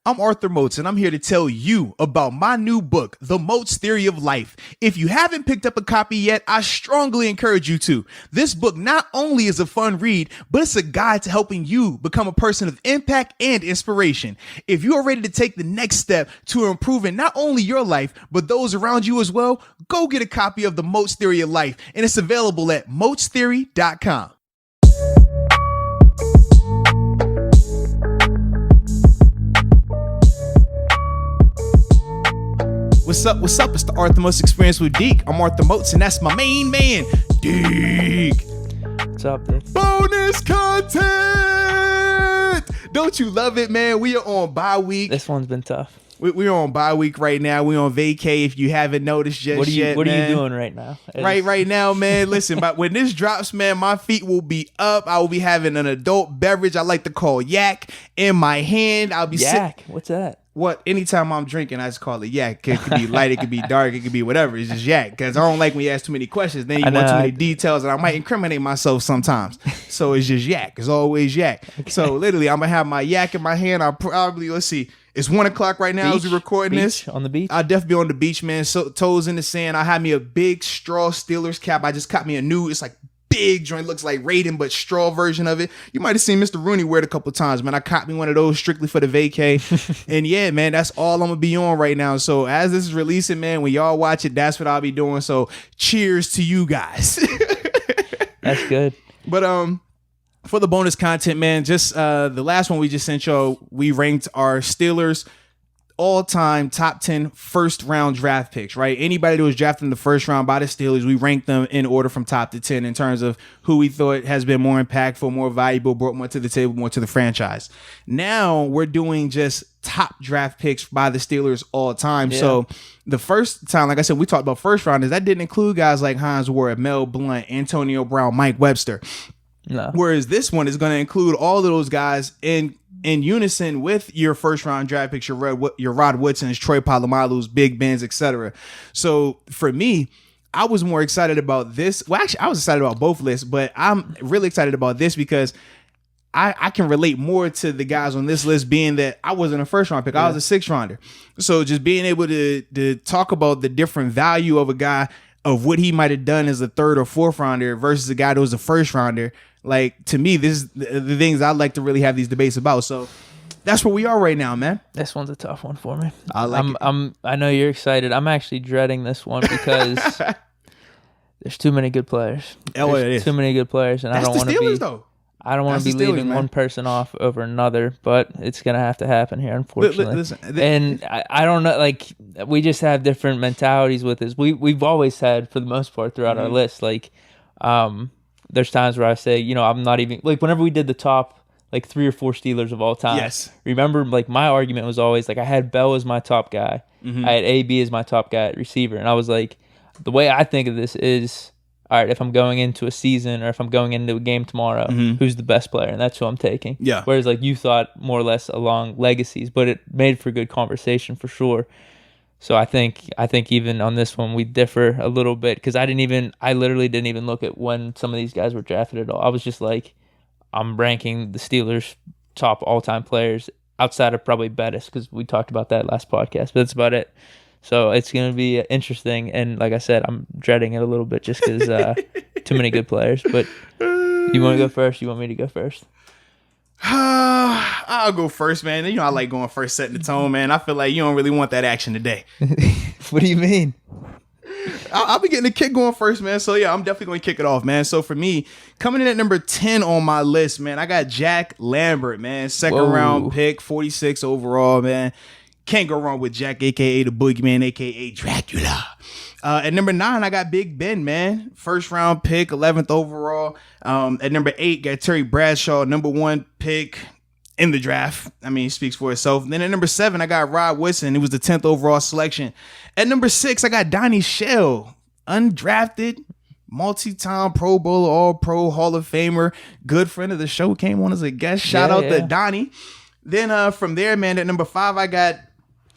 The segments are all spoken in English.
I'm Arthur Moats, and I'm here to tell you about my new book, The Moats Theory of Life. If you haven't picked up a copy yet, I strongly encourage you to. This book not only is a fun read, but it's a guide to helping you become a person of impact and inspiration. If you are ready to take the next step to improving not only your life, but those around you as well, go get a copy of The Moats Theory of Life, and it's available at moatstheory.com. What's up? What's up? It's the Arthur Moats Experience with Deke. I'm Arthur Moats, and that's my main man, Deke. What's up, Deke? Bonus content! Don't you love it, man? We are on bye week. This one's been tough. We're on bye week right now. We're on vacay. If you haven't noticed just yet, what are you doing right now? Right now, man. Listen, but when this drops, man, my feet will be up. I will be having an adult beverage I like to call yak in my hand. I'll be yak. What's that? What? Anytime I'm drinking, I just call it yak. It could be light, it could be dark, it could be whatever. It's just yak. Because I don't like when you ask too many questions. Then you want too many details, and I might incriminate myself sometimes. So it's just yak. It's always yak. Okay. So literally, I'm going to have my yak in my hand. I'll probably, let's see. It's 1 o'clock right now as we're recording this. On the beach? I'll definitely be on the beach, man. So toes in the sand. I had me a big straw Steelers cap. I just caught me a new, it's like big joint, looks like Raiden, but straw version of it. You might have seen Mr. Rooney wear it a couple times, man. I caught me one of those strictly for the vacay. And yeah, man, that's all I'm gonna be on right now. So as this is releasing, man, when y'all watch it, that's what I'll be doing. So cheers to you guys. That's good. But for the bonus content, man, just the last one we just sent y'all, we ranked our Steelers all-time top 10 first-round draft picks, right? Anybody that was drafted in the first round by the Steelers, we ranked them in order from top to 10 in terms of who we thought has been more impactful, more valuable, brought more to the table, more to the franchise. Now we're doing just top draft picks by the Steelers all time. Yeah. So the first time, like I said, we talked about first rounders. That didn't include guys like Hines Ward, Mel Blount, Antonio Brown, Mike Webster. No. Whereas this one is going to include all of those guys in unison with your first round draft picks, your Rod Woodson's, Troy Polamalu's, Big Ben's, etc. So for me, I was more excited about this. Well, actually, I was excited about both lists, but I'm really excited about this because I can relate more to the guys on this list, being that I wasn't a first round pick. I was a sixth rounder. So just being able to talk about the different value of a guy, of what he might have done as a third or fourth rounder versus a guy that was a first rounder. Like, to me, this is the things I like to really have these debates about. So that's where we are right now, man. This one's a tough one for me. I know you're excited. I'm actually dreading this one because there's too many good players. There's too many good players, and that's I don't want to be. Though. I don't want to be leaving one person off over another, but it's gonna have to happen here, unfortunately. Listen, and I don't know, like, we just have different mentalities with this. We've always had, for the most part, throughout our list, like, there's times where I say, I'm not even, like, whenever we did the top, like, 3 or 4 Steelers of all time. Yes. Remember, like, my argument was always, like, I had Bell as my top guy. Mm-hmm. I had AB as my top guy at receiver. And I was like, the way I think of this is, all right, if I'm going into a season or if I'm going into a game tomorrow, who's the best player? And that's who I'm taking. Yeah. Whereas, like, you thought more or less along legacies, but it made for good conversation for sure. So I think even on this one we differ a little bit because I literally didn't even look at when some of these guys were drafted at all. I was just like, I'm ranking the Steelers top all-time players outside of probably Bettis because we talked about that last podcast, but that's about it. So it's going to be interesting, and like I said, I'm dreading it a little bit just because too many good players. But you want to go first? You want me to go first? I'll go first, man. I like going first, setting the tone, man. I feel like you don't really want that action today. What do you mean? I'll be getting the kick going first, man. So yeah, I'm definitely going to kick it off, man. So for me, coming in at number 10 on my list, man, I got Jack Lambert, man. Second round pick, 46 overall, man. Can't go wrong with Jack, a.k.a. the Boogeyman, a.k.a. Dracula. At number 9, I got Big Ben, man. First round pick, 11th overall. At number 8, got Terry Bradshaw, number 1 pick in the draft. I mean, it speaks for itself. Then at number 7, I got Rod Woodson. It was the 10th overall selection. At number 6, I got Donnie Shell, undrafted, multi-time Pro Bowler, All-Pro, Hall of Famer, good friend of the show, came on as a guest. Shout out to Donnie. Then from there, man, at number 5, I got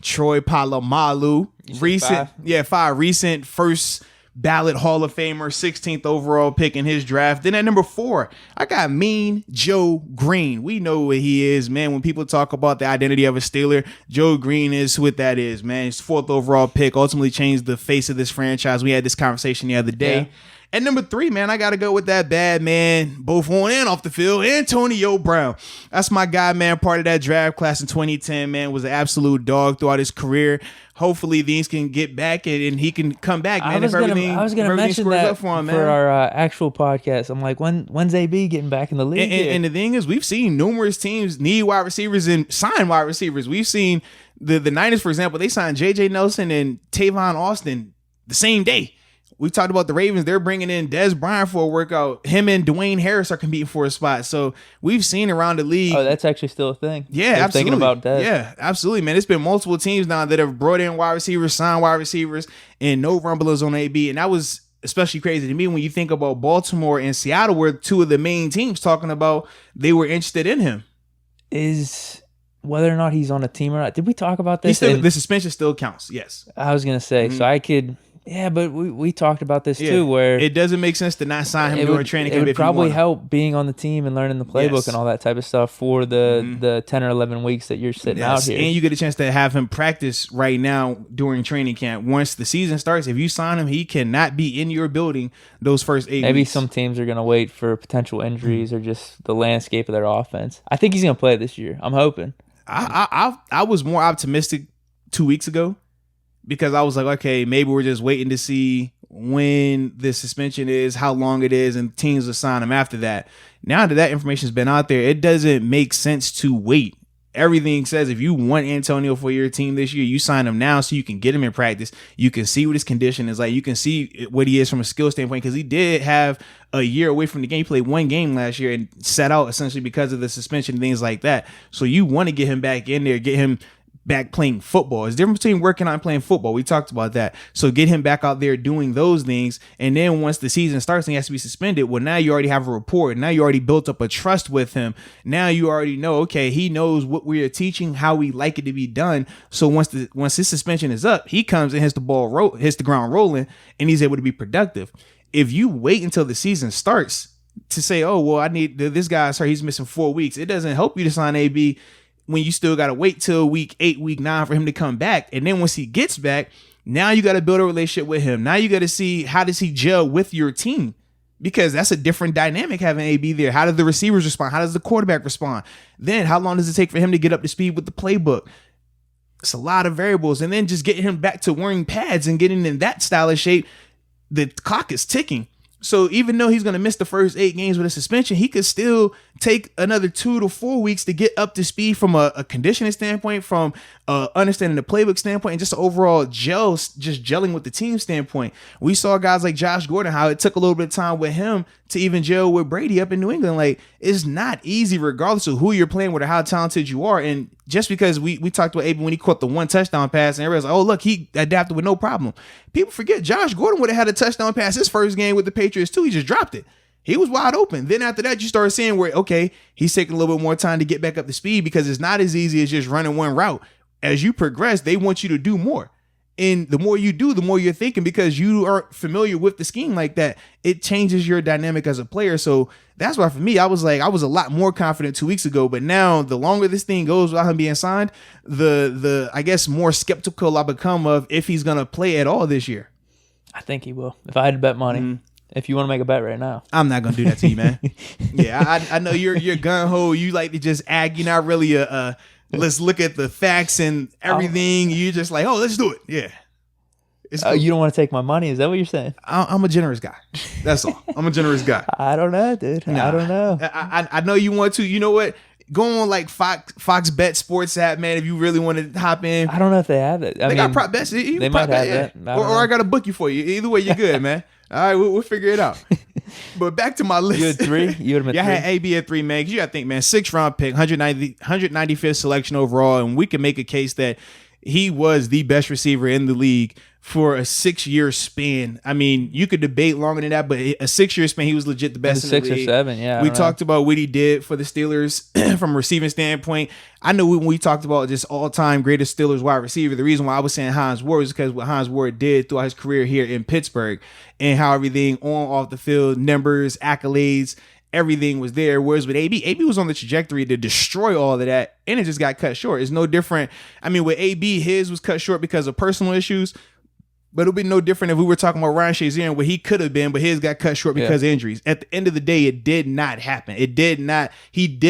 Troy Polamalu. Recent first ballot Hall of Famer, 16th overall pick in his draft. Then at number 4, I got Mean Joe Green. We know what he is, man. When people talk about the identity of a Steeler, Joe Green is what that is, man. His 4th overall pick ultimately changed the face of this franchise. We had this conversation the other day. Yeah. At number 3, man, I got to go with that bad man, both on and off the field, Antonio Brown. That's my guy, man. Part of that draft class in 2010, man, was an absolute dog throughout his career. Hopefully, these can get back and he can come back, man. I was gonna mention that for our actual podcast. I'm like, when's AB getting back in the league? And the thing is, we've seen numerous teams need wide receivers and sign wide receivers. We've seen the Niners, for example, they signed J.J. Nelson and Tavon Austin the same day. We talked about the Ravens. They're bringing in Des Bryant for a workout. Him and Dwayne Harris are competing for a spot. So we've seen around the league. Oh, that's actually still a thing. Yeah, absolutely. Thinking about that. Yeah, absolutely, man. It's been multiple teams now that have brought in wide receivers, signed wide receivers, and no rumblers on AB. And that was especially crazy to me when you think about Baltimore and Seattle were 2 of the main teams talking about they were interested in him. Is whether or not he's on a team or not. Did we talk about this? The suspension still counts, yes. I was going to say, so I could... Yeah, but we talked about this too, where it doesn't make sense to not sign him during training camp. It would probably help being on the team and learning the playbook and all that type of stuff for the 10 or 11 weeks that you're sitting out here. And you get a chance to have him practice right now during training camp. Once the season starts, if you sign him, he cannot be in your building those first 8 weeks. Maybe some teams are going to wait for potential injuries or just the landscape of their offense. I think he's going to play this year. I'm hoping. I was more optimistic 2 weeks ago, because I was like, okay, maybe we're just waiting to see when the suspension is, how long it is, and teams will sign him after that. Now that information's been out there, it doesn't make sense to wait. Everything says if you want Antonio for your team this year, you sign him now so you can get him in practice. You can see what his condition is like. You can see what he is from a skill standpoint, because he did have a year away from the game. He played 1 game last year and sat out essentially because of the suspension and things like that. So you want to get him back in there, get him back playing football. It's different between working on and playing football. We talked about that. So get him back out there doing those things. And then once the season starts and he has to be suspended, well, now you already have a rapport. Now you already built up a trust with him. Now you already know, okay, he knows what we are teaching, how we like it to be done. So once his suspension is up, he comes and hits the ground rolling, and he's able to be productive. If you wait until the season starts to say, oh, well, I need this guy, sorry, he's missing 4 weeks, it doesn't help you to sign AB when you still got to wait till week 8, week 9 for him to come back. And then once he gets back, now you got to build a relationship with him. Now you got to see, how does he gel with your team? Because that's a different dynamic having AB there. How do the receivers respond? How does the quarterback respond? Then how long does it take for him to get up to speed with the playbook? It's a lot of variables. And then just getting him back to wearing pads and getting in that style of shape, the clock is ticking. So even though he's going to miss the first 8 games with a suspension, he could still take another 2 to 4 weeks to get up to speed from a conditioning standpoint, from understanding the playbook standpoint, and just overall gelling with the team standpoint. We saw guys like Josh Gordon, how it took a little bit of time with him to even gel with Brady up in New England. Like, it's not easy regardless of who you're playing with or how talented you are. And just because we talked about Abe when he caught the 1 touchdown pass and everybody's like, oh, look, he adapted with no problem. People forget Josh Gordon would have had a touchdown pass his first game with the Patriots too. He just dropped it. He was wide open. Then after that, you start seeing where, okay, he's taking a little bit more time to get back up to speed, because it's not as easy as just running one route. As you progress, they want you to do more. And the more you do, the more you're thinking, because you are familiar with the scheme like that. It changes your dynamic as a player. So that's why for me, I was a lot more confident 2 weeks ago. But now the longer this thing goes without him being signed, the I guess more skeptical I become of if he's going to play at all this year. I think he will. If I had to bet money, if you want to make a bet right now. I'm not going to do that to you, man. Yeah, I know you're gung-ho. You like to just act. You're not really let's look at the facts and everything. You're just like, oh, let's do it. Yeah. Cool. You don't want to take my money? Is that what you're saying? I'm a generous guy. That's all. I'm a generous guy. I don't know, dude. I don't know. I know you want to. You know what? Go on like Fox Bet Sports app, man, if you really want to hop in. I don't know if they have it. They got prop bets. They might have that. Or I got a bookie for you. Either way, you're good, man. All right, we'll figure it out. But back to my list. You had 3? You would have been 3? I had AB at 3, man. Because you got to think, man, 6th round pick, 195th selection overall. And we can make a case that he was the best receiver in the league for a 6-year span. I mean, you could debate longer than that, but a 6-year span, he was legit the best in the league. 6 or 7, yeah. We talked about what he did for the Steelers from a receiving standpoint. I know when we talked about just all-time greatest Steelers wide receiver, the reason why I was saying Hines Ward is because what Hines Ward did throughout his career here in Pittsburgh and how everything on, off the field, numbers, accolades, everything was there. Whereas with AB was on the trajectory to destroy all of that, and it just got cut short. It's no different. I mean, with AB, his was cut short because of personal issues. But it'll be no different if we were talking about Ryan Shazier, where he could have been, but his got cut short because of injuries. At the end of the day, it did not happen. He did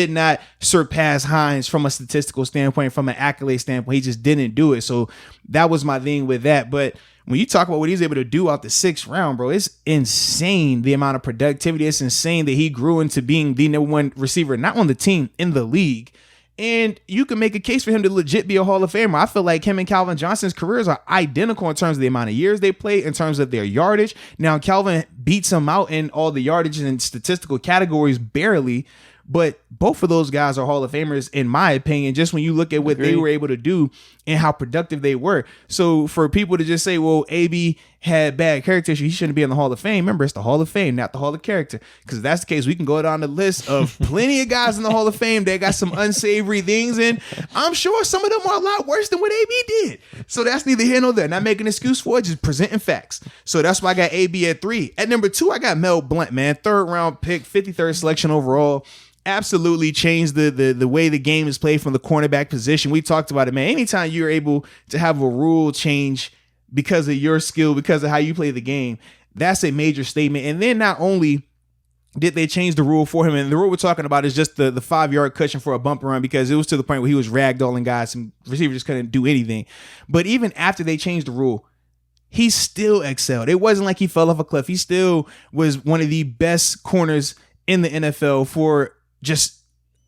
not surpass Hines from a statistical standpoint, from an accolade standpoint. He just didn't do it. So that was my thing with that. But when you talk about what he's able to do out the 6th round, bro, it's insane the amount of productivity. It's insane that he grew into being the number 1 receiver, not on the team, in the league. And you can make a case for him to legit be a Hall of Famer. I feel like him and Calvin Johnson's careers are identical in terms of the amount of years they played, in terms of their yardage. Now, Calvin beats him out in all the yardage and statistical categories barely, but both of those guys are Hall of Famers, in my opinion, just when you look at what they were able to do and how productive they were. So for people to just say, well, AB had bad character issues, he shouldn't be in the Hall of Fame. Remember, it's the Hall of Fame, not the Hall of Character. Because if that's the case, we can go down the list of plenty of guys in the Hall of Fame that got some unsavory things, and I'm sure some of them are a lot worse than what AB did. So that's neither here nor there. Not making an excuse for it, just presenting facts. So that's why I got AB at 3. At number 2, I got Mel Blount, man. 3rd round pick, 53rd selection overall. Absolutely changed the way the game is played from the cornerback position. We talked about it, man. Anytime you're able to have a rule change because of your skill, because of how you play the game, that's a major statement. And then not only did they change the rule for him, and the rule we're talking about is just the 5-yard cushion for a bumper run, because it was to the point where he was ragdolling guys and receivers just couldn't do anything. But even after they changed the rule, he still excelled. It wasn't like he fell off a cliff. He still was one of the best corners in the NFL for just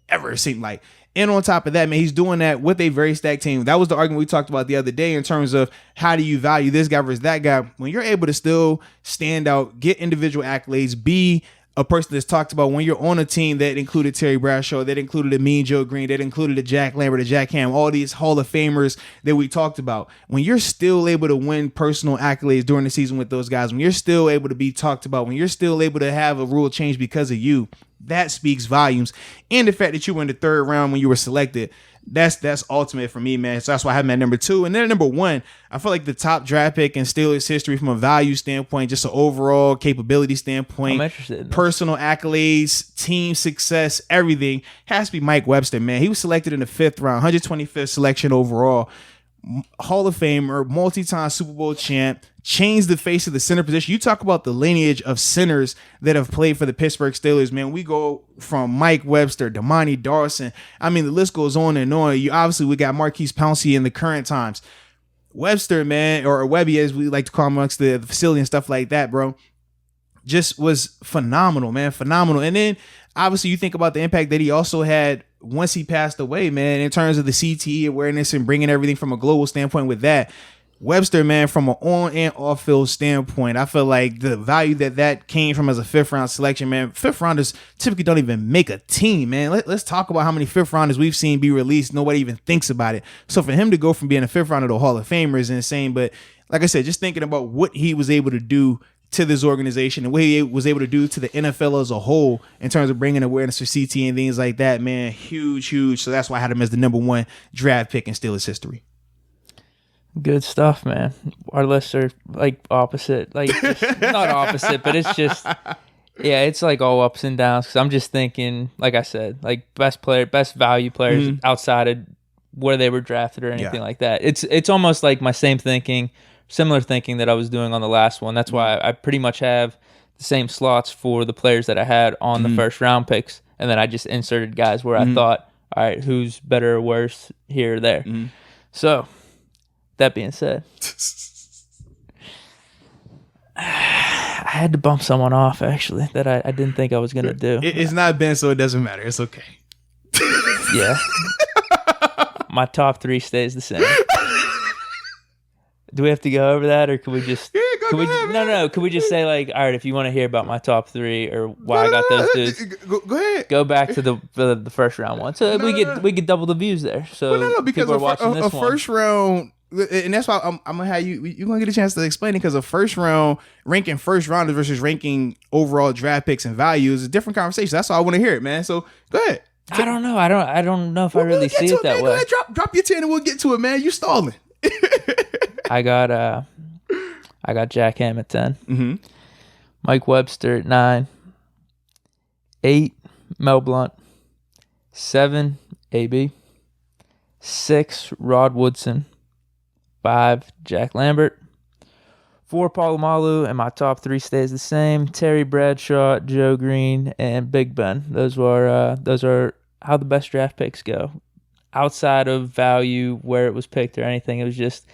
ever, it seemed like. And on top of that, man, he's doing that with a very stacked team. That was the argument we talked about the other day in terms of how do you value this guy versus that guy. When you're able to still stand out, get individual accolades, be a person that's talked about when you're on a team that included Terry Bradshaw, that included a Mean Joe Green, that included a Jack Lambert, a Jack Ham, all these Hall of Famers that we talked about. When you're still able to win personal accolades during the season with those guys, when you're still able to be talked about, when you're still able to have a rule change because of you, that speaks volumes. And the fact that you were in the 3rd round when you were selected, that's ultimate for me, man. So that's why I have him at number 2. And then at number 1, I feel like the top draft pick in Steelers history from a value standpoint, just an overall capability standpoint, I'm interested in personal accolades, team success, everything, has to be Mike Webster, man. He was selected in the 5th round, 125th selection overall. Hall of Famer, multi-time Super Bowl champ, changed the face of the center position. You talk about the lineage of centers that have played for the Pittsburgh Steelers, man. We go from Mike Webster, Damani Dawson. I mean, the list goes on and on. We got Marquise Pouncey in the current times. Webster, man, or Webby as we like to call him amongst the facility and stuff like that, bro, just was phenomenal, man. Phenomenal. And then obviously you think about the impact that he also had once he passed away, man, in terms of the CTE awareness and bringing everything from a global standpoint with that. Webster, man, from an on and off field standpoint, I feel like the value that came from as a 5th round selection, man. 5th rounders typically don't even make a team, man. Let's talk about how many 5th rounders we've seen be released. Nobody even thinks about it. So for him to go from being a 5th rounder to a Hall of Famer is insane. But like I said, just thinking about what he was able to do to this organization and what he was able to do to the NFL as a whole in terms of bringing awareness for CT and things like that, man, huge. So that's why I had him as the number 1 draft pick in Steelers history. Good stuff, man. Our lists are like opposite, like just, not opposite, but it's just, yeah, it's like all ups and downs. Cause I'm just thinking, like I said, like best value players outside of where they were drafted or anything like that. It's almost like my similar thinking that I was doing on the last one. That's why I pretty much have the same slots for the players that I had on the 1st round picks. And then I just inserted guys where I thought, all right, who's better or worse here or there. So that being said, I had to bump someone off actually that I didn't think I was going to do. It's not Ben, so it doesn't matter. It's okay. Yeah. My top 3 stays the same. Do we have to go over that, or can we just? Yeah, go ahead. No. Can we just say like, all right, if you want to hear about my top 3 or why I got those dudes, go ahead. Go back to the 1st round one. So we get double the views there. So because people are watching this a 1st round and that's why I'm gonna have you're gonna get a chance to explain it, because a first round ranking first rounders versus ranking overall draft picks and value is a different conversation. That's why I want to hear it, man. So go ahead. I don't know. I don't know if I really see it that way. Go ahead, drop your 10 and we'll get to it, man. You stalling. I got Jack Ham at 10. Mm-hmm. Mike Webster at 9. 8, Mel Blount. 7, AB. 6, Rod Woodson. 5, Jack Lambert. 4, Polamalu, and my top 3 stays the same. Terry Bradshaw, Joe Green, and Big Ben. Those are how the best draft picks go. Outside of value, where it was picked or anything, it was just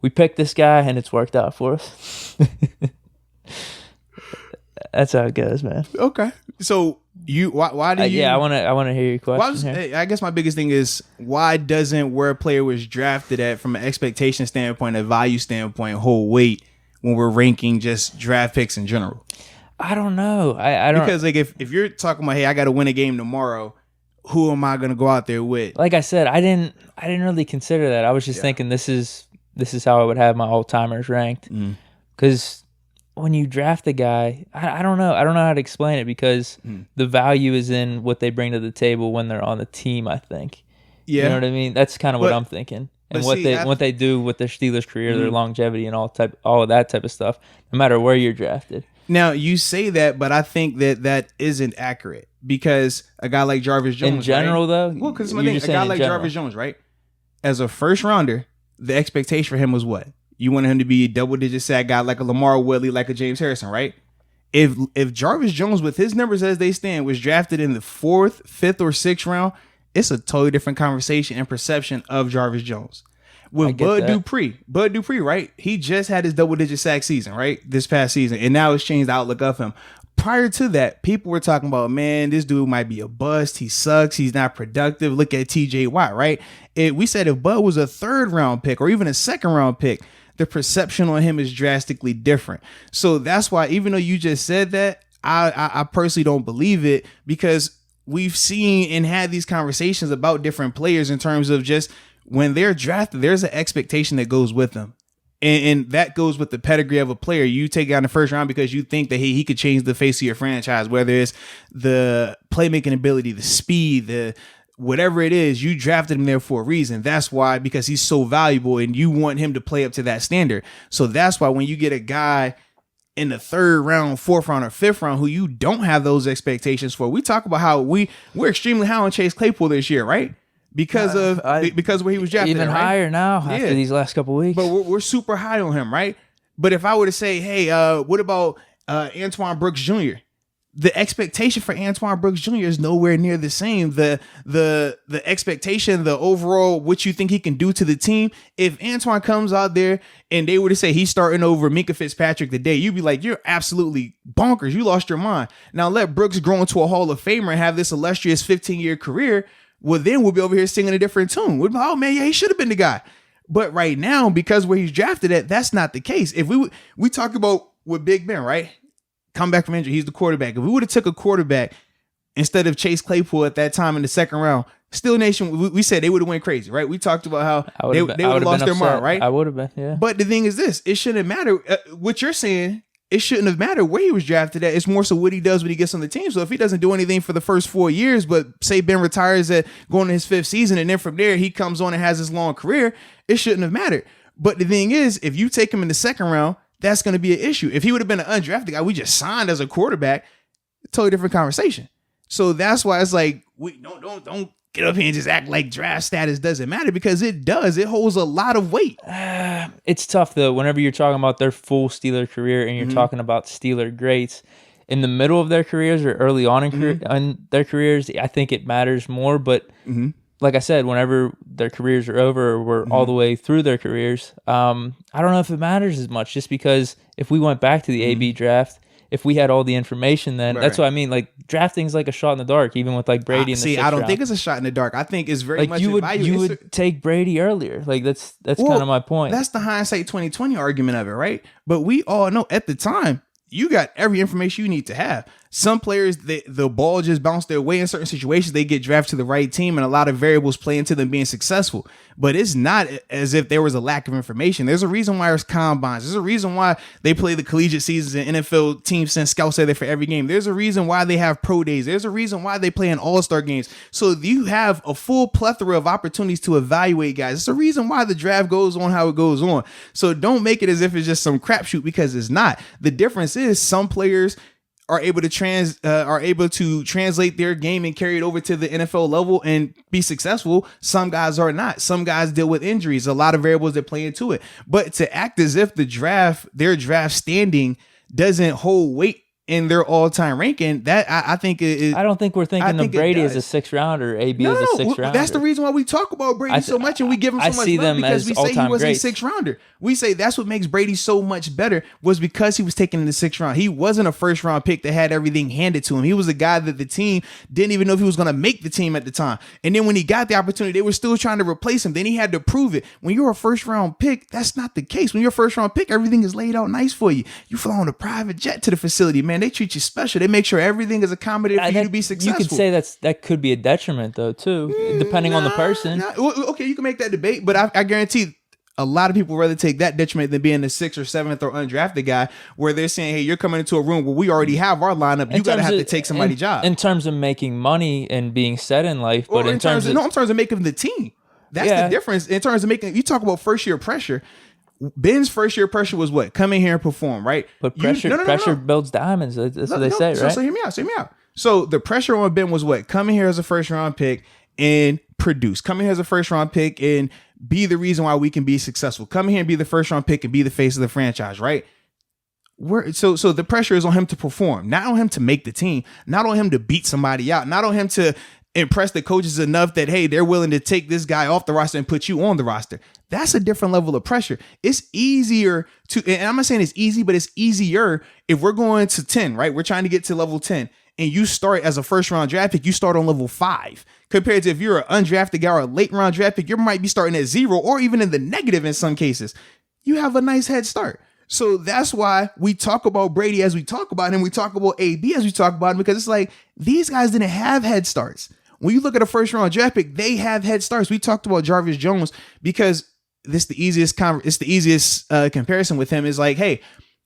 we picked this guy and it's worked out for us. That's how it goes, man. Okay, so why do you? I want to hear your question. I guess my biggest thing is, why doesn't where a player was drafted at from an expectation standpoint, a value standpoint, hold weight when we're ranking just draft picks in general? I don't know. I don't, because like if you're talking about, hey, I got to win a game tomorrow, who am I going to go out there with? Like I said, I didn't really consider that. I was just thinking this is how I would have my all timers ranked. Because when you draft a guy, I don't know how to explain it, because the value is in what they bring to the table when they're on the team, I think. Yeah. You know what I mean? That's kind of what I'm thinking. And what they do with their Steelers career, their longevity and all of that type of stuff, no matter where you're drafted. Now, you say that, but I think that isn't accurate, because a guy like Jarvis Jones, in general, right? though, well, because a guy like Jarvis Jones, right? As a first rounder, the expectation for him was what? You wanted him to be a double-digit sack guy, like a Lamar Woodley, like a James Harrison, right? If Jarvis Jones, with his numbers as they stand, was drafted in the 4th, 5th, or 6th round, it's a totally different conversation and perception of Jarvis Jones. With Bud Dupree, right? He just had his double-digit sack season, right? This past season, and now it's changed the outlook of him. Prior to that, people were talking about, man, this dude might be a bust. He sucks. He's not productive. Look at TJ Watt, right? We said if Bud was a 3rd-round pick or even a 2nd-round pick, the perception on him is drastically different. So that's why, even though you just said that, I personally don't believe it, because we've seen and had these conversations about different players in terms of just when they're drafted, there's an expectation that goes with them. And that goes with the pedigree of a player. You take out in the 1st round because you think that he could change the face of your franchise, whether it's the playmaking ability, the speed, the whatever it is, you drafted him there for a reason. That's why, because he's so valuable and you want him to play up to that standard. So that's why when you get a guy in the 3rd round, 4th round, or 5th round who you don't have those expectations for, we talk about how we're extremely high on Chase Claypool this year, right? Because where he was drafted, even higher now after these last couple of weeks. But we're super high on him, right? But if I were to say, hey, what about Antoine Brooks Jr.? The expectation for Antoine Brooks Jr. is nowhere near the same. The expectation, the overall, what you think he can do to the team. If Antoine comes out there and they were to say he's starting over Minkah Fitzpatrick today, you'd be like, you're absolutely bonkers. You lost your mind. Now let Brooks grow into a Hall of Famer and have this illustrious 15-year career. Well, then we'll be over here singing a different tune. We'll be like, oh man, yeah, he should have been the guy. But right now, because where he's drafted at, that's not the case. If we talk about with Big Ben, right? Come back from injury, he's the quarterback. If we would have took a quarterback instead of Chase Claypool at that time in the 2nd round, Steel Nation, we said they would have went crazy, right? We talked about how they would have lost their mind, right? I would have been, yeah. But the thing is this, it shouldn't matter. What you're saying, it shouldn't have mattered where he was drafted at. It's more so what he does when he gets on the team. So if he doesn't do anything for the first 4 years, but say Ben retires at going to his 5th season, and then from there he comes on and has his long career, it shouldn't have mattered. But the thing is, if you take him in the 2nd round, that's going to be an issue. If he would have been an undrafted guy we just signed as a quarterback, totally different conversation. So that's why it's like, we don't get up here and just act like draft status doesn't matter, because it does. It holds a lot of weight. It's tough though. Whenever you're talking about their full Steeler career and you're talking about Steeler greats in the middle of their careers or early on in their careers, I think it matters more. But like I said, whenever their careers are over or we're all the way through their careers, I don't know if it matters as much, just because if we went back to the AB draft, if we had all the information, then that's what I mean. Like, drafting's like a shot in the dark, even with like Brady in the 6th I don't round. think it's a shot in the dark. I think it's very like much you would take Brady earlier. Like that's kind of my point. That's the hindsight 2020 argument of it, right? But we all know at the time you got every information you need to have. Some players, the ball just bounced their way in certain situations. They get drafted to the right team, and a lot of variables play into them being successful. But it's not as if there was a lack of information. There's a reason why there's combines. There's a reason why they play the collegiate seasons, and NFL teams send scouts there for every game. There's a reason why they have pro days. There's a reason why they play in all-star games. So you have a full plethora of opportunities to evaluate guys. It's a reason why the draft goes on how it goes on. So don't make it as if it's just some crapshoot, because it's not. The difference is some players are able to translate their game and carry it over to the NFL level and be successful. Some guys are not. Some guys deal with injuries. A lot of variables that play into it. But to act as if their draft standing doesn't hold weight in their all-time ranking, that I think is. I don't think we're thinking of Brady as a 6th rounder, AB as a 6th rounder. That's the reason why we talk about Brady so much, and we give him so much love, because we say he was a 6th rounder. We say that's what makes Brady so much better, was because he was taken in the 6th round. He wasn't a first-round pick that had everything handed to him. He was a guy that the team didn't even know if he was going to make the team at the time. And then when he got the opportunity, they were still trying to replace him. Then he had to prove it. When you're a first-round pick, that's not the case. When you're a first-round pick, everything is laid out nice for you. You fly on a private jet to the facility, man. They treat you special. They make sure everything is accommodated for you to be successful. You could say that could be a detriment, though, too, depending on the person. Okay, you can make that debate, but I guarantee a lot of people rather take that detriment than being the 6th or 7th or undrafted guy, where they're saying, hey, you're coming into a room where we already have our lineup. You got to have to take somebody's job. In terms of making money and being set in life, but in terms of making the team. That's the difference. In terms of making, you talk about first year pressure. Ben's first year pressure was what? Come in here and perform, right? But pressure builds diamonds. That's what they say, right? So hear me out. So the pressure on Ben was what? Come in here as a first round pick and produce. Come in here as a first round pick and be the reason why we can be successful. Come in here and be the first round pick and be the face of the franchise, right? So the pressure is on him to perform, not on him to make the team, not on him to beat somebody out, not on him to impress the coaches enough that, hey, they're willing to take this guy off the roster and put you on the roster. That's a different level of pressure. It's easier to, and I'm not saying it's easy, but it's easier if we're going to 10, right? We're trying to get to level 10 and you start as a first round draft pick, you start on level 5 compared to if you're an undrafted guy or a late round draft pick, you might be starting at 0 or even in the negative in some cases. You have a nice head start. So that's why we talk about Brady as we talk about him. We talk about AB as we talk about him, because it's like these guys didn't have head starts. When you look at a first round draft pick, they have head starts. We talked about Jarvis Jones because this the easiest comparison with him is like, hey,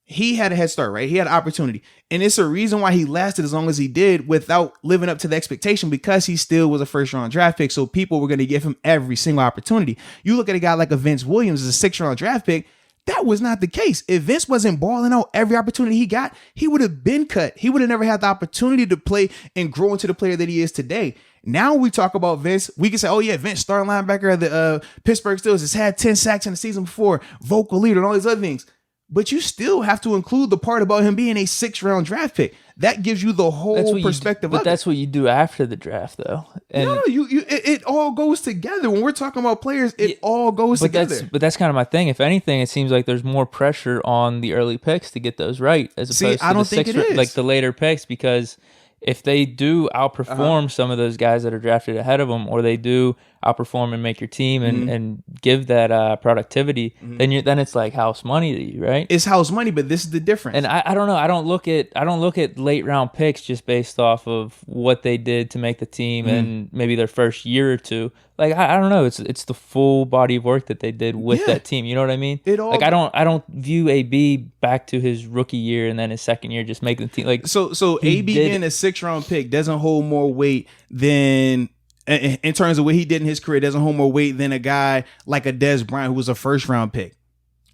he had a head start, right? He had an opportunity. And it's a reason why he lasted as long as he did without living up to the expectation, because he still was a first round draft pick. So people were going to give him every single opportunity. You look at a guy like a Vince Williams as a 6th round draft pick. That was not the case. If Vince wasn't balling out every opportunity he got, he would have been cut. He would have never had the opportunity to play and grow into the player that he is today. Now we talk about Vince, we can say, oh yeah, Vince, starting linebacker of the Pittsburgh Steelers, has had 10 sacks in the season before, vocal leader and all these other things. But you still have to include the part about him being a 6th round draft pick. That gives you the whole perspective of it. But that's what you do after the draft, though. And no, it all goes together. When we're talking about players, it all goes together. But that's kind of my thing. If anything, it seems like there's more pressure on the early picks to get those right, as opposed to the 6th, like the later picks, because if they do outperform some of those guys that are drafted ahead of them, or they do outperform and make your team and give that productivity, then it's like house money to you, right? It's house money, but this is the difference. And I don't know. I don't look at late round picks just based off of what they did to make the team and maybe their first year or two. Like I don't know. It's the full body of work that they did with that team. You know what I mean? I don't view AB back to his rookie year and then his second year just making the team. Like so AB being a 6th round pick doesn't hold more weight than, in terms of what he did in his career, doesn't hold more weight than a guy like a Dez Bryant who was a 1st round pick.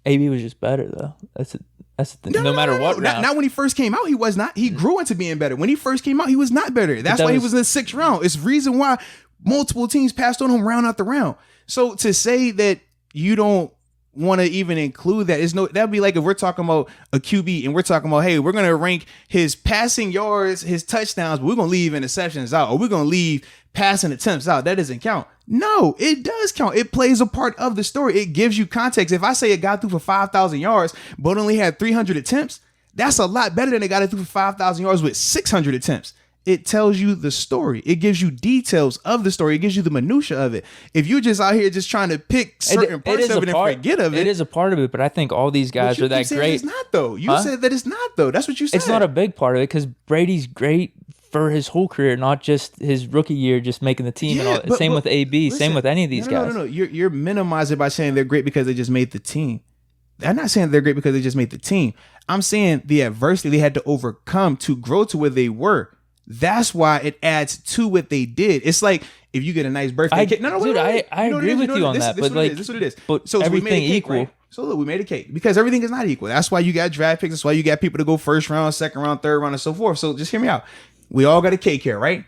AB was just better though. That's the thing. No matter what. Not when he first came out, he was not. He grew into being better. When he first came out, he was not better. That's why he was in the 6th round. It's the reason why multiple teams passed on him round after round. So to say that you don't want to even include that is that'd be like if we're talking about a QB and we're talking about, hey, we're going to rank his passing yards, his touchdowns, but we're going to leave interceptions out, or we're going to leave passing attempts out. That doesn't count. No, it does count. It plays a part of the story. It gives you context. If I say a guy threw for 5,000 yards but only had 300 attempts, that's a lot better than a guy that threw for 5,000 yards with 600 attempts. It tells you the story. It gives you details of the story. It gives you the minutia of it. If you're just out here just trying to pick certain parts of it and forget of it. It is a part of it, but I think all these guys are that great. It's not, though. You said that it's not, though. That's what you said. It's not a big part of it because Brady's great for his whole career, not just his rookie year, just making the team. Yeah, and all. Same with AB. Listen, same with any of these guys. No. You're minimizing by saying they're great because they just made the team. I'm not saying they're great because they just made the team. I'm saying the adversity they had to overcome to grow to where they were. That's why it adds to what they did. It's like if you get a nice birthday cake. I agree with you on that. But like, this is what it is. But so everything we made a cake, equal. Right? So look, we made a cake because everything is not equal. That's why you got draft picks. That's why you got people to go first round, second round, third round, and so forth. So just hear me out. We all got a cake here, right?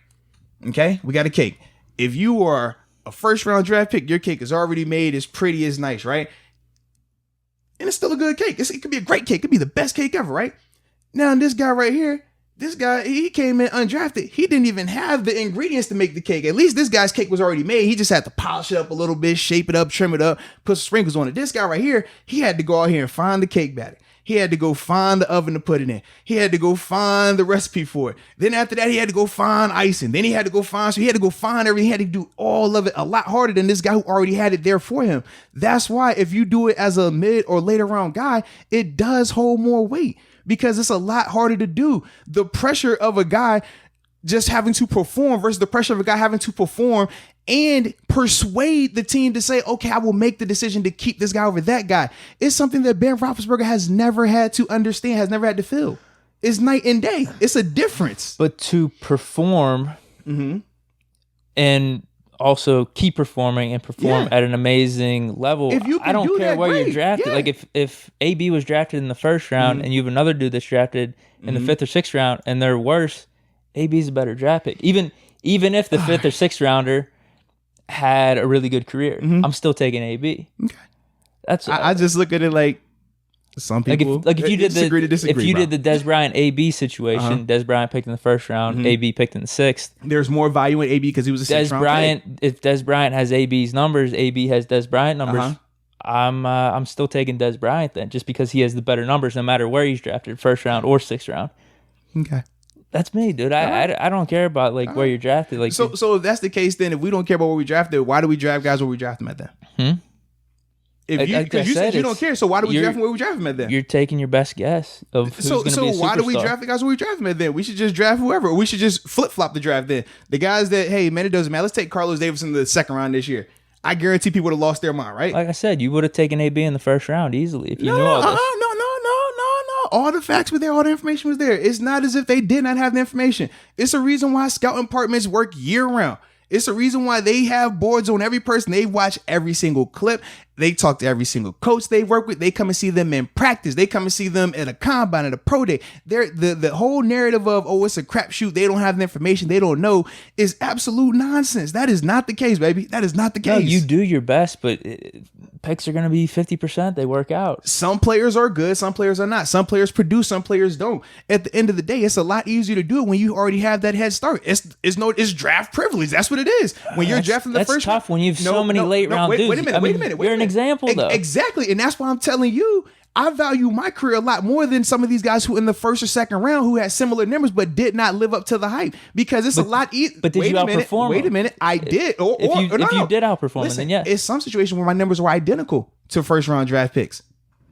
Okay, we got a cake. If you are a first round draft pick, your cake is already made, it's pretty, it's nice, right? And it's still a good cake. It could be a great cake. It could be the best cake ever, right? Now, this guy right here, he came in undrafted. He didn't even have the ingredients to make the cake. At least this guy's cake was already made. He just had to polish it up a little bit, shape it up, trim it up, put some sprinkles on it. This guy right here, he had to go out here and find the cake batter. He had to go find the oven to put it in. He had to go find the recipe for it. Then after that, he had to go find icing. Then he had to go find everything. He had to do all of it a lot harder than this guy who already had it there for him. That's why if you do it as a mid or later round guy, it does hold more weight because it's a lot harder to do. The pressure of a guy just having to perform versus the pressure of a guy having to perform and persuade the team to say, okay, I will make the decision to keep this guy over that guy. It's something that Ben Roethlisberger has never had to understand, has never had to feel. It's night and day. It's a difference. But to perform and also keep performing and perform at an amazing level, if you I don't care where you're drafted. Yeah. Like if AB was drafted in the first round and you have another dude that's drafted in the fifth or sixth round and they're worse, AB's a better draft pick. Even if the fifth or sixth rounder had a really good career, I'm still taking AB. Okay. That's I just look at it like some people if you did disagree, did the Des Bryant AB situation, Des Bryant picked in the first round, AB picked in the sixth. There's more value in AB because he was a sixth round pick. If Des Bryant has AB's numbers, AB has Des Bryant numbers. I'm still taking Des Bryant then, just because he has the better numbers, no matter where he's drafted, first round or sixth round. Okay. That's me, dude. I don't care about where you're drafted. Like, so if that's the case, then if we don't care about where we drafted, why do we draft guys where we draft them at then? Because you said you don't care, so why do we draft them where we draft them at then? You're taking your best guess of who's going to be a superstar. So why do we draft the guys where we draft them at then? We should just draft whoever. Or we should just flip flop the draft then. The guys that, hey man, it doesn't matter. Let's take Carlos Davis in the second round this year. I guarantee people would have lost their mind, right? Like I said, you would have taken AB in the first round easily if you knew all this. No. All the facts were there. All the information was there. It's not as if they did not have the information. It's a reason why scouting departments work year round. It's a reason why they have boards on every person. They watch every single clip. They talk to every single coach they work with. They come and see them in practice. They come and see them at a combine, at a pro day. The whole narrative of, oh, it's a crapshoot, they don't have the information, they don't know, is absolute nonsense. That is not the case, baby. That is not the case. No, you do your best, but picks are going to be 50%. They work out. Some players are good. Some players are not. Some players produce. Some players don't. At the end of the day, it's a lot easier to do it when you already have that head start. It's draft privilege. That's what it is. When you're drafting the first, that's tough when you have so many late round dudes. Wait a minute. You're an example though. Exactly, and that's why I'm telling you, I value my career a lot more than some of these guys who in the first or second round who had similar numbers but did not live up to the hype, because it's a lot easier. But did you outperform? Wait a minute, I did. If you did outperform, listen, then yeah. It's some situation where my numbers were identical to first round draft picks.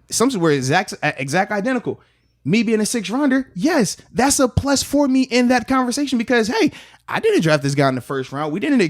Some were exact identical. Me being a sixth rounder, yes, that's a plus for me in that conversation, because hey, I didn't draft this guy in the first round. We didn't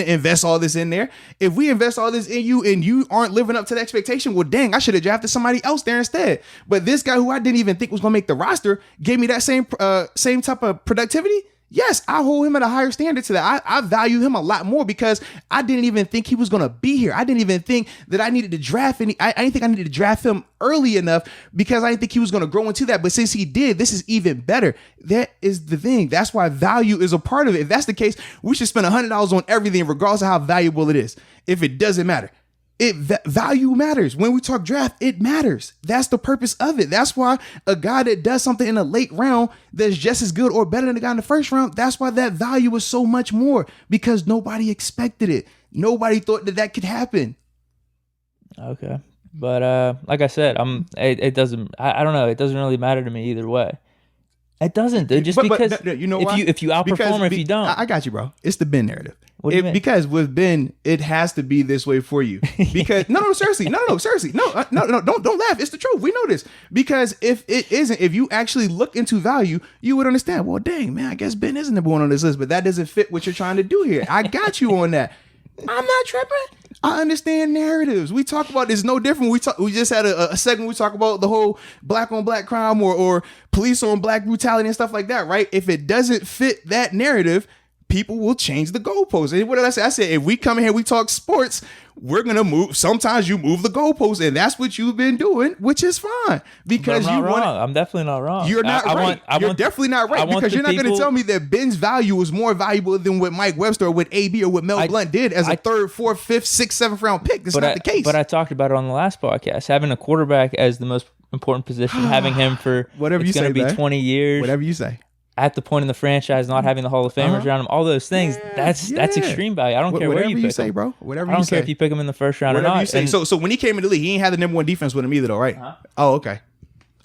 invest all this in there. If we invest all this in you and you aren't living up to the expectation, well, dang, I should have drafted somebody else there instead. But this guy who I didn't even think was going to make the roster gave me that same type of productivity. Yes, I hold him at a higher standard to that. I value him a lot more because I didn't even think he was going to be here. I didn't even think that I needed to draft I didn't think I needed to draft him early enough because I didn't think he was going to grow into that. But since he did, this is even better. That is the thing. That's why value is a part of it. If that's the case, we should spend $100 on everything regardless of how valuable it is. If it doesn't matter. Value matters. When we talk draft, it matters. That's the purpose of it. That's why a guy that does something in a late round that's just as good or better than the guy in the first round, that's why that value is so much more, because nobody expected it. Nobody thought that could happen. Okay. But like I said, I don't know. It doesn't really matter to me either way. It doesn't, dude. Just because you know why? if you outperform or if you don't. I got you, bro. It's the Ben narrative. What do you mean? Because with Ben, it has to be this way for you. Because seriously, seriously, don't laugh. It's the truth. We know this. Because if it isn't, if you actually look into value, you would understand. Well, dang man, I guess Ben isn't number one on this list, but that doesn't fit what you're trying to do here. I got you on that. I'm not tripping. I understand narratives. We talk about this no different. We just had a segment. We talk about the whole black on black crime or police on black brutality and stuff like that, right? If it doesn't fit that narrative, people will change the goalposts. And what did I say? I said, if we come in here, we talk sports, we're going to move. Sometimes you move the goalposts, and that's what you've been doing, which is fine. Because I'm not wrong. I'm definitely not wrong. You're not right. You're definitely not right, because you're not going to tell me that Ben's value is more valuable than what Mike Webster or what AB or what Mel Blount did as a third, fourth, fifth, sixth, seventh round pick. That's not the case. But I talked about it on the last podcast. Having a quarterback as the most important position, having him for whatever you say, going to be 20 years. Whatever you say. At the point in the franchise, not having the Hall of Famers around him, all those things, that's extreme value. I don't care where you pick him, bro. Whatever I don't you care say. if you pick him in the first round or not. You say. So when he came in the league, he ain't had the number one defense with him either, though, right? Oh, okay.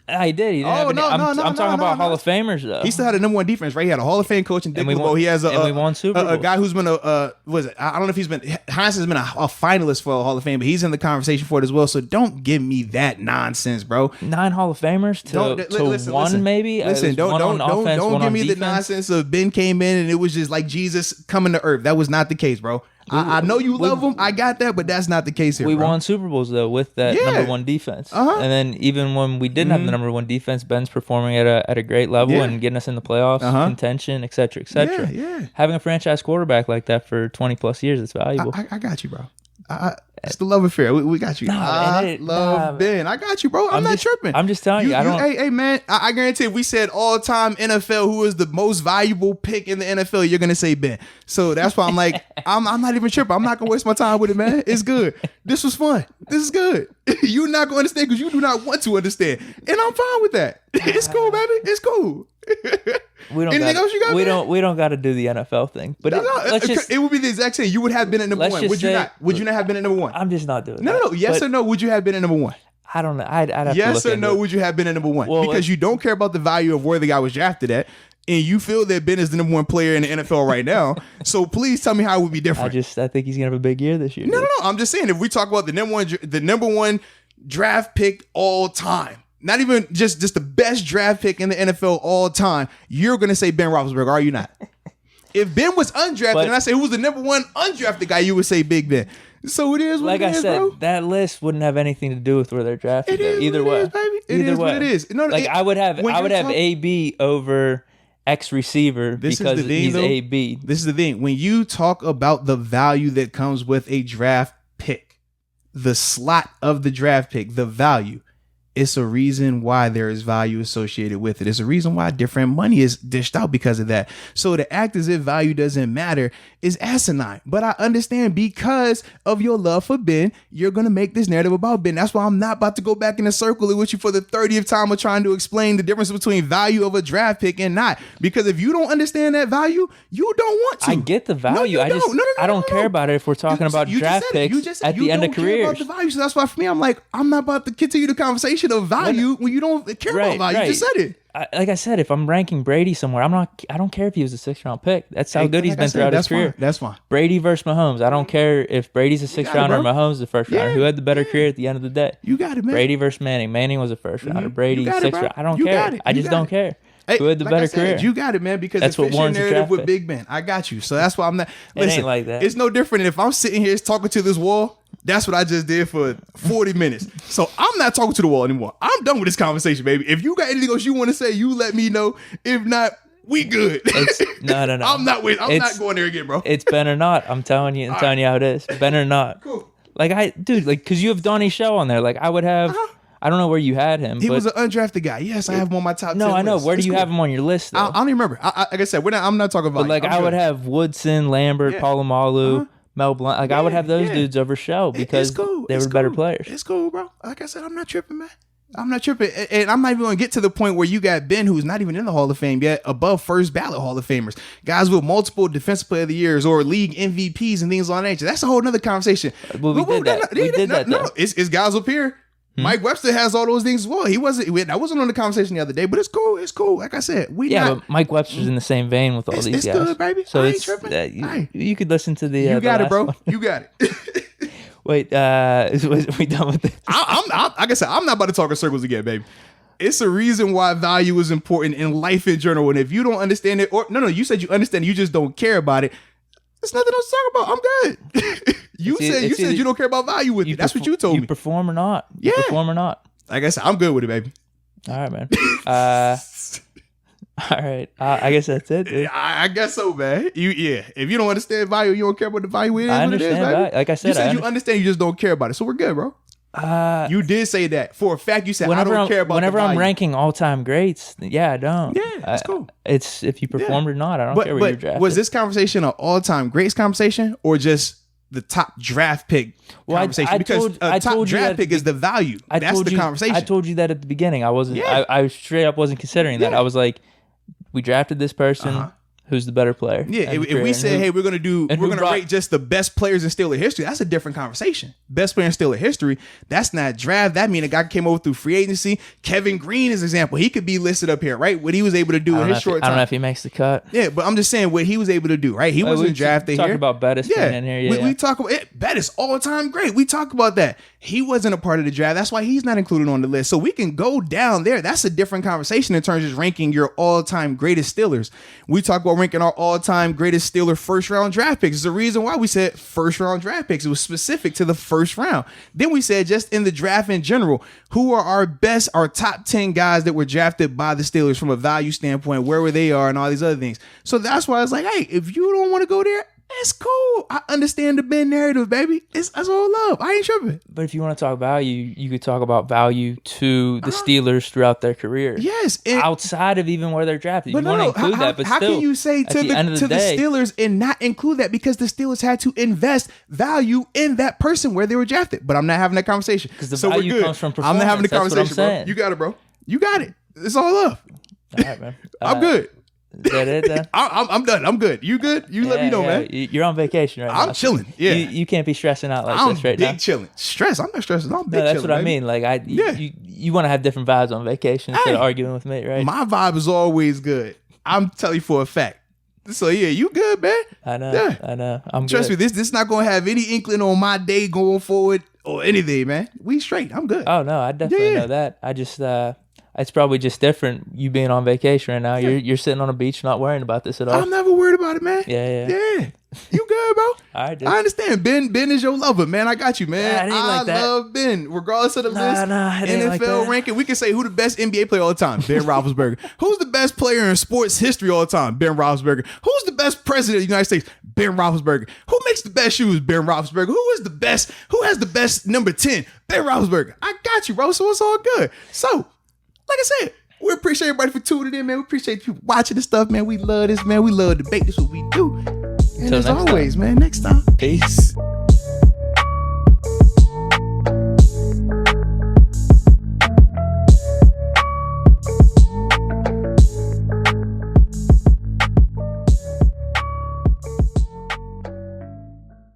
He did. He didn't have any, I'm talking about Hall of Famers though. He still had a number one defense, right? He had a Hall of Fame coach in Deke. He has we won Super Bowls. A guy who's been I don't know if he's been Hines has been a finalist for a Hall of Fame, but he's in the conversation for it as well. So don't give me that nonsense, bro. 9 Hall of Famers to one maybe. Listen, don't give me the nonsense of Ben came in and it was just like Jesus coming to earth. That was not the case, bro. I know you love him. I got that, but that's not the case here. We won Super Bowls though with that number one defense, and then even when we didn't have the number one defense, Ben's performing at a great level and getting us in the playoffs, contention, et cetera, et cetera. Yeah. Having a franchise quarterback like that for 20 plus years, it's valuable. I got you, bro. It's the love affair. We got you. Love Ben. I got you, bro. I'm not tripping. I'm just telling you. Hey, man. I guarantee if we said all-time NFL who is the most valuable pick in the NFL, you're gonna say Ben. So that's why I'm like, I'm not even tripping. I'm not gonna waste my time with it, man. It's good. This was fun. This is good. You're not gonna understand because you do not want to understand, and I'm fine with that. It's cool, baby. It's cool. Anything else you got? We don't got to do the NFL thing, but it would be the exact same. You would have been at number one. Would you not? Would you not have been at number one? I'm just not doing that. No. Yes or no? Would you have been at number one? I don't know. I'd have yes to look or no? Would you have been at number one? Well, because you don't care about the value of where the guy was drafted at, and you feel that Ben is the number one player in the NFL right now. So please tell me how it would be different. I think he's gonna have a big year this year. No. I'm just saying if we talk about the number one draft pick all time. Not even just the best draft pick in the NFL all time. You're going to say Ben Roethlisberger, are you not? If Ben was undrafted and I say who was the number one undrafted guy, you would say Big Ben. So it is what it is, bro. Like I said, that list wouldn't have anything to do with where they're drafted. Either way. Either way. It is. No, like I would have AB over X receiver because he's AB. This is the thing. When you talk about the value that comes with a draft pick, the slot of the draft pick, the value, it's a reason why there is value associated with it. It's a reason why different money is dished out because of that. So to act as if value doesn't matter is asinine. But I understand because of your love for Ben, you're going to make this narrative about Ben. That's why I'm not about to go back in a circle with you for the 30th time of trying to explain the difference between value of a draft pick and not. Because if you don't understand that value, you don't want to. I get the value. I don't care about it if we're talking about draft picks at the end of careers. About the value. So that's why for me, I'm like, I'm not about to continue the conversation of value when you don't care about value. You just said it. Like I said, if I'm ranking Brady somewhere, I don't care if he was a 6th round pick. That's how good he's been throughout his career. That's fine. Brady versus Mahomes. I don't care if Brady's a 6th rounder or Mahomes is a 1st rounder. Who had the better career at the end of the day? You got it, man. Brady versus Manning. Manning was a 1st rounder. Brady 6th rounder. I don't care. I just don't care. Who had the better career? You got it, man, because that's what warrants a narrative draft with pick. Big Ben. I got you. So that's why I'm not. Listen, it ain't like that. It's no different than if I'm sitting here talking to this wall. That's what I just did for 40 minutes. So I'm not talking to the wall anymore. I'm done with this conversation, baby. If you got anything else you want to say, you let me know. If not, we good. No. I'm not going there again, bro. It's Ben or not. I'm telling you how it is. Ben or not. Cool. Because you have Donnie Shell on there. Like I would have. I don't know where you had him. He was an undrafted guy. Yes, I have him on my top 10 No, I know. list. Where do you have him on your list, though? I don't even remember. Like I said, I'm not talking about. But I would have Woodson, Lambert, Polamalu, Mel Blount. Like I would have those dudes over Shell because they were better players. It's cool, bro. Like I said, I'm not tripping, man. I'm not tripping. And I'm not even going to get to the point where you got Ben, who's not even in the Hall of Fame yet, above first ballot Hall of Famers. Guys with multiple Defensive Player of the Years or league MVPs and things of that nature. That's a whole nother conversation. Well, we did that. No, it's guys up here Mike Webster has all those things as well. That wasn't on the conversation the other day, but it's cool. It's cool. Like I said, but Mike Webster's in the same vein with all these guys. It's good, baby. So I ain't tripping. You could listen to the. You got it, bro. One. You got it. Wait, are we done with this? Like I said, I'm not about to talk in circles again, baby. It's a reason why value is important in life in general. And if you don't understand it, or no, you said you understand it, you just don't care about it. There's nothing else to talk about. I'm good. you said you don't care about value with it. That's what you told me. You perform or not. Yeah. You perform or not. Like I said, I'm good with it, baby. All right, man. All right. I guess that's it, dude. I guess so, man. If you don't understand value, you don't care about the value it is. I understand that. Like I said, you understand, you just don't care about it. So we're good, bro. You did say that for a fact. You said I don't care about. Whenever the value. I'm ranking all-time greats, I don't. Yeah, that's cool. It's if you performed or not. I don't care where you're drafted. Was this conversation an all-time greats conversation or just the top draft pick conversation? Because top draft pick is the value. That's the conversation. I told you that at the beginning. I wasn't. Yeah. I straight up wasn't considering that. I was like, we drafted this person. Who's the better player? Yeah, if we said, hey, we're gonna rate just the best players in Steeler history, that's a different conversation. Best player in Steeler history, that's not draft. That means a guy came over through free agency. Kevin Green is an example. He could be listed up here, right? What he was able to do in his short time. I don't know if he makes the cut. Yeah, but I'm just saying what he was able to do, right? He wasn't drafted here. Talk about Bettis being in here. We talk about it. Bettis all time great. We talk about that. He wasn't a part of the draft. That's why he's not included on the list. So we can go down there. That's a different conversation in terms of ranking your all-time greatest Steelers. We talk about ranking our all-time greatest Steeler first-round draft picks. There's a reason why we said first-round draft picks. It was specific to the first round. Then we said just in the draft in general, who are our top 10 guys that were drafted by the Steelers from a value standpoint, where they are, and all these other things. So that's why I was like, hey, if you don't want to go there, it's cool. I understand the Ben narrative, baby. That's all love. I ain't tripping. But if you want to talk value, you could talk about value to the Steelers throughout their career. Yes. Outside of even where they're drafted. You want to include that, but how still, can you say to the Steelers and not include that? Because the Steelers had to invest value in that person where they were drafted. But I'm not having that conversation. Because the value comes from performance. I'm not having the conversation, bro. You got it, bro. You got it. It's all love. All right, man. I'm good. Is that it then? I'm done. I'm good. You good? You let me know, man. You're on vacation right now. I'm chilling. Yeah. You can't be stressing out like this right now. I'm big chilling. Stress. I'm not stressing. I'm big chilling. That's what I mean. Like you want to have different vibes on vacation instead of arguing with me, right? My vibe is always good. I'm telling you for a fact. So yeah, you good, man? I know. Yeah. I know. I'm Trust good. me, this is not gonna have any inkling on my day going forward or anything, man. We straight. I'm good. Oh no, I definitely know that. I just it's probably just different. You being on vacation right now, you're sitting on a beach, not worrying about this at all. I'm never worried about it, man. Yeah. You good, bro? All right, dude. I understand. Ben is your lover, man. I got you, man. Nah, I love Ben, regardless of the list. NFL ranking. We can say who the best NBA player all the time. Ben Roethlisberger. Who's the best player in sports history all the time? Ben Roethlisberger. Who's the best president of the United States? Ben Roethlisberger. Who makes the best shoes? Ben Roethlisberger. Who has the best number 10? Ben Roethlisberger. I got you, bro. So it's all good. So, like I said, we appreciate everybody for tuning in, man. We appreciate people watching this stuff, man. We love this, man. We love debate. This is what we do. And as always, man, next time. Peace.